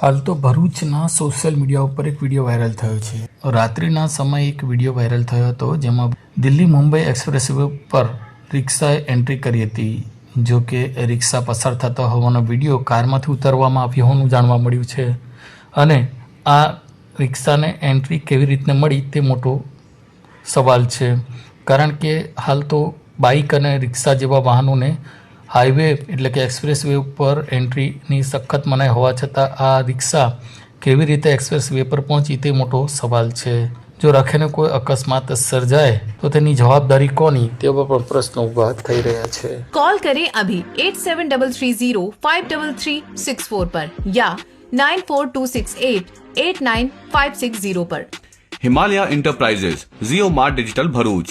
હાલ તો ભરૂચના સોશિયલ મીડિયા ઉપર એક વિડીયો વાયરલ થયો છે. રાત્રિના સમયે એક વિડીયો વાયરલ થયો હતો જેમાં દિલ્હી મુંબઈ એક્સપ્રેસ વે પર રિક્ષાએ એન્ટ્રી કરી હતી. જો કે રિક્ષા પસાર થતા હોવાનો વિડીયો કારમાંથી ઉતારવામાં આવ્યો હોવાનું જાણવા મળ્યું છે અને આ રિક્ષાને એન્ટ્રી કેવી રીતને મળી તે મોટો સવાલ છે. કારણ કે હાલ તો બાઇક અને રિક્ષા જેવા વાહનોને હાઈવે એટલે કે એક્સપ્રેસ વે ઉપર એન્ટ્રીની સખત મનાઈ હોવા છતાં આ રિક્ષા કેવી રીતે એક્સપ્રેસ વે પર પહોંચી તે મોટો સવાલ છે. જો રખેને કોઈ અકસ્માત સર્જાય તો તેની જવાબદારી કોની તેવા પણ પ્રશ્નો ઊભા થઈ રહ્યા છે. कॉल करें अभी 8733053364 पर या 9426889560 पर. हिमालय इंटरप्राइजेज जियो मार्ट डिजिटल भरूच